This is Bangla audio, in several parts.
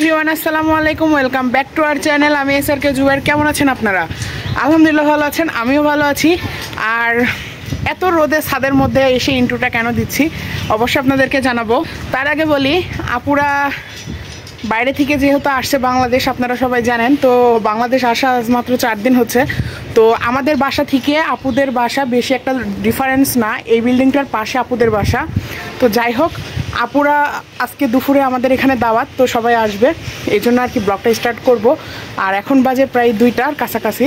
এভরিওয়ান, আসসালামু আলাইকুম। Welcome back to our channel. আমি এসআরকে জুবাইর। কেমন আছেন আপনারা? আলহামদুলিল্লাহ ভালো আছেন, আমিও ভালো আছি। আর এত রোদে ছাদের মধ্যে এসে ইন্ট্রোটা কেন দিচ্ছি অবশ্যই আপনাদেরকে জানাবো। তার আগে বলি, আপুরা বাইরে থেকে যেহেতু আসছে বাংলাদেশ, আপনারা সবাই জানেন। তো বাংলাদেশ আসা আজ মাত্র 4 দিন হচ্ছে। তো আমাদের বাসা থেকে আপুদের বাসা বেশি একটা ডিফারেন্স না, এই বিল্ডিংটার পাশে আপুদের বাসা। তো যাই হোক, আপুরা আজকে দুপুরে আমাদের এখানে দাওয়াত, তো সবাই আসবে, এই জন্য আর কি ব্লগটা স্টার্ট করব। আর এখন বাজে প্রায় 2টার কাছাকাছি।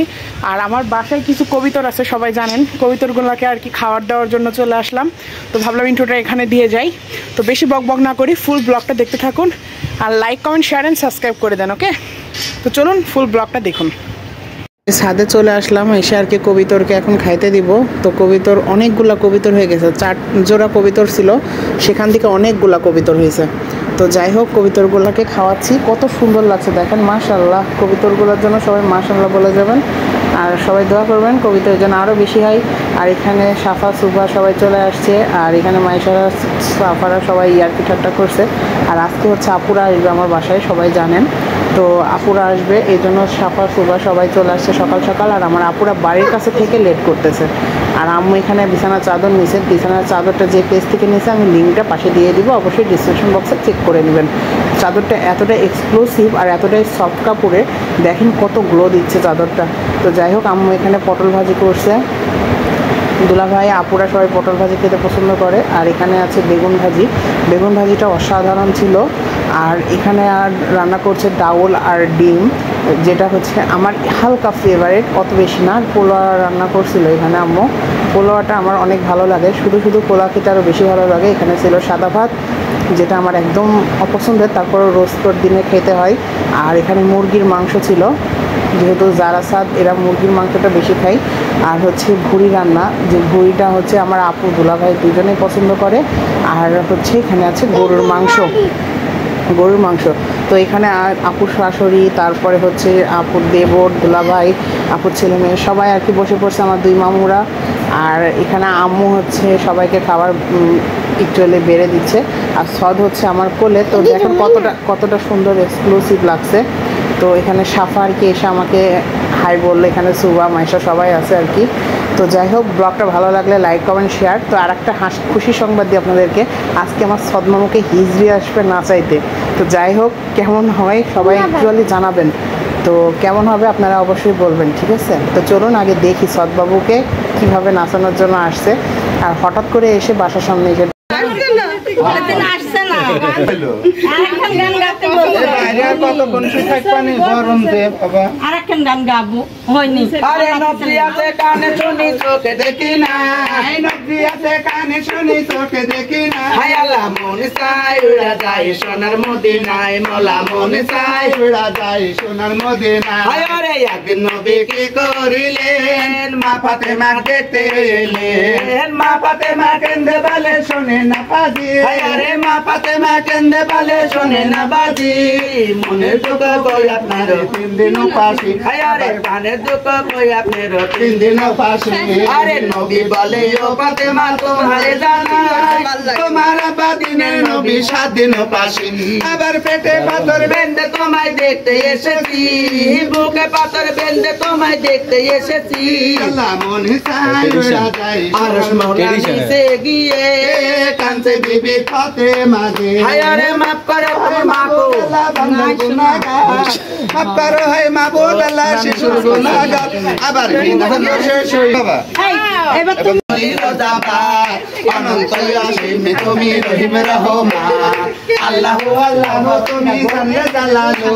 আর আমার বাসায় কিছু কবিতর আছে, সবাই জানেন। কবিতরগুলোকে আর কি খাবার দেওয়ার জন্য চলে আসলাম। তো ভাবলাম ইন্ট্রোটা এখানে দিয়ে যাই। তো বেশি বক না করি, ফুল ব্লগটা দেখতে থাকুন। আর like, comment, share and subscribe করে দেন, ওকে? তো চলুন ফুল ব্লগটা দেখুন। ছাদে চলে আসলাম, এসে আর কি কবিতরকে এখন খাইতে দিব। তো কবিতর অনেকগুলা কবিতর হয়ে গেছে, 4 জোড়া কবিতর ছিল, সেখান থেকে অনেকগুলা কবিতর হয়েছে। তো যাই হোক, কবিতরগুলোকে খাওয়াচ্ছি। কত সুন্দর লাগছে দেখেন, মাশাআল্লাহ। কবিতরগুলোর জন্য সবাই মাশাআল্লাহ বলে যাবেন, আর সবাই দোয়া করবেন কবিতরের জন্য আরও বেশি হয়। আর এখানে সাফা সুফা সবাই চলে আসছে, আর এখানে মাইশারা সাফারা সবাই ইয়ার্কি ঠাট্টা করছে। আর আজকে হচ্ছে আপুরা আসবে আমার বাসায়, সবাই জানেন। তো আপুরা আসবে, এই জন্য সাফা সুফা সবাই চলে আসছে সকাল সকাল। আর আমার আপুরা বাড়ির কাছে থেকে লেট করতেছে। আর আম্মু এখানে বিছানার চাদর নিয়েছে। বিছানার চাদরটা যে পেজ থেকে নিয়েছে আমি লিঙ্কটা পাশে দিয়ে দিব, অবশ্যই ডিসক্রিপশন বক্সে চেক করে নেবেন। চাদরটা এতটাই এক্সক্লুসিভ আর এতটাই সফট কাপড়ে, দেখেন কত গ্লো দিচ্ছে চাদরটা। তো যাই হোক, আম্মু এখানে পটল ভাজি করছে। দুলাভাই আপুরা সবাই পটল ভাজি খেতে পছন্দ করে। আর এখানে আছে বেগুন ভাজি। বেগুন ভাজিটা অসাধারণ ছিল। আর এখানে আর রান্না করছে ডাউল আর ডিম, যেটা হচ্ছে আমার হালকা ফেভারিট, অত বেশি না। পোলাও রান্না করছিল এখানে আম্মু। পোলাওটা আমার অনেক ভালো লাগে, শুধু পোলাও খেতে আরও বেশি ভালো লাগে। এখানে ছিল সাদা ভাত, যেটা আমার একদম অপছন্দের, তারপরও রোস্তর দিনে খেতে হয়। আর এখানে মুরগির মাংস ছিল, যেহেতু যারা সাদ এরা মুরগির মাংসটা বেশি খাই। আর হচ্ছে ভুড়ি রান্না, যে ভুড়িটা হচ্ছে আমার আপু দুলাভাই দুজনেই পছন্দ করে। আর হচ্ছে এখানে আছে গরুর মাংস। তো এখানে আপুর শাশুড়ি, তারপরে হচ্ছে আপুর দেবর, দুলাভাই, আপুর ছেলে মেয়ে সবাই আর কি বসে পড়ছে, আমার 2 মামুরা। আর এখানে আম্মু হচ্ছে সবাইকে খাবার একটু বেড়ে দিচ্ছে। আর সদ হচ্ছে আমার কোলে। তো দেখেন কতটা সুন্দর এক্সক্লুসিভ লাগছে। তো এখানে সাফা আর কি এসে আমাকে হাই বললো। এখানে সুবা, মাইশা সবাই আছে আর কি। তো যাই হোক, ব্লগটা ভালো লাগলে লাইক, কমেন্ট, শেয়ার। তো আর একটা খুশি সংবাদ দিই আপনাদেরকে, আজকে আমার সদমামুকে হিজড়ি আসবে নাচাইতে। তো যাই হোক, কেমন হয় সবাই অ্যাকচুয়ালি জানাবেন। তো কেমন হবে আপনারা অবশ্যই বলবেন, ঠিক আছে? তো চলুন আগে দেখি সদবাবুকে কীভাবে নাচানোর জন্য আসছে। আর হঠাৎ করে এসে বাসার সামনে এসে সোনার মদিনায় মোলা মনে চাই উড়া যায় সোনার মদিনায়। একদিন নবী কি করিলেন, মা ফাতেমা দেখতে এলেন। মা ফাতেমা কেন্দে বলে শোনে না বাজি, আরে মা ফাতেমা কেন্দে বলে শোনে না বাজি। মনের দুঃখ কই আপনার 3 দিন উপাসী, আরে প্রাণের দুঃখ কই আপনার 3 দিন উপাসী। আরে নবী বলে ও ফাতেমা তোমারে জানাই, তোমার বাদিনে নবী 7 দিন উপাসী। আবার পেটে পাথর বেঁধে তোমায় দেখতে এসেছি, বুকে পাথর বেঁধে তোমায় দেখতে এসেছি। আল্লাহ মনে চাই উড়া যায় আরশ মওলা নিচে গিয়ে কানছে বিবি ফাতেমা গে। আরে মাফ করো হে মাবুদ আল্লাহ গুনাহগার, মাফ করো হে মাবুদ আল্লাহ শিশুর গুনাহগার। আবার বিধান শেষ হই বাবা, এবার তুমি রোজাবার অনন্ত অসীম তুমি রহিম রহমান। আল্লাহ আল্লাহ তুমি জানলে জালালো,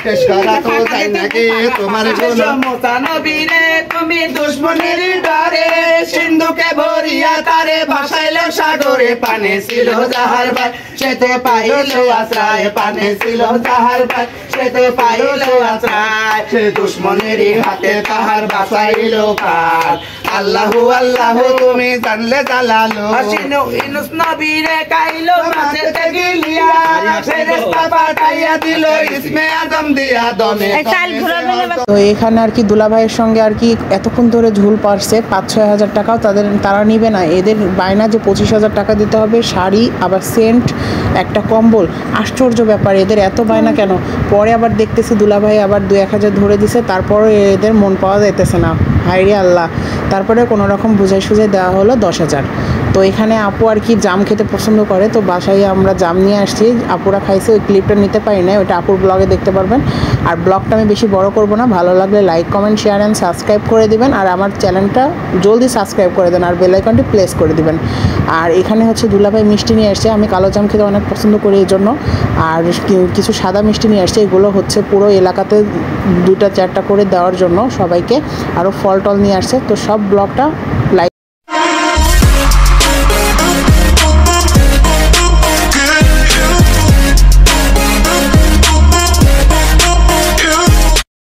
শেষ করা তো যায় নাকি তোমার গুণ। মুসা নবী রে তুমি দুশমনের ডরে সিন্ধুকে ভরিয়া তারে ভাসাইলো সাগরে। পানে ছিল যাহার ভাই সেতে পাইলো আশ্রয়, পানে ছিল যাহার ভাই সেতে পাইলো আশ্রয়। সে দুশমনেরই হাতে তাহার বাঁচাইলো কার। আল্লাহ আল্লাহ তুমি জানলে জালালো। হাসিনো ইনুস নবী রে কাইলো মাছেতে গিলিয়া, ফেরেশতা পাঠাইয়া দিল ইসমে আদম দিয়া দমে তো এখানে আর কি দুলাভাইয়ের সঙ্গে আর কি এতক্ষণ ধরে ঝুল পারছে 5-6 হাজার টাকাও তারা নিবে না, এদের বায়না যে 25,000 টাকা দিতে হবে, শাড়ি আবার সেন্ট একটা কম্বল। আশ্চর্য ব্যাপার, এদের এত বায়না কেন? পরে আবার দেখতেছি দুলাভাই আবার 2-1 হাজার ধরে দিছে, তারপরে এদের মন পাওয়া যাইতেছে না, হায়রে আল্লাহ। তারপরে কোনো রকম বুঝাই সুঝাই দেওয়া হলো 10,000। তো এখানে আপু আর কি জাম খেতে পছন্দ করে, তো বাসায় আমরা জাম নিয়ে আসছি, আপুরা খাইছে। ওই ক্লিপটা নিতে পারি না, ওইটা আপুর ব্লগে দেখতে পারবেন। আর ব্লগটা আমি বেশি বড় করব না, ভালো লাগলে like comment share and subscribe করে দিবেন, আর আমার চ্যানেলটা জলদি সাবস্ক্রাইব করে দেন, আর বেল আইকনটি প্রেস করে দিবেন। আর এখানে হচ্ছে দুলাভাই মিষ্টি নিয়ে আসছে, আমি কালো জাম খেতে অনেক পছন্দ করি এই জন্য। আর কিছু সাদা মিষ্টি নিয়ে আসছে, এগুলো হচ্ছে পুরো এলাকাতে 2-4টা করে দেওয়ার জন্য সবাইকে। আরও ফল টল নিয়ে আসছে। তো সব ব্লগটা লাইক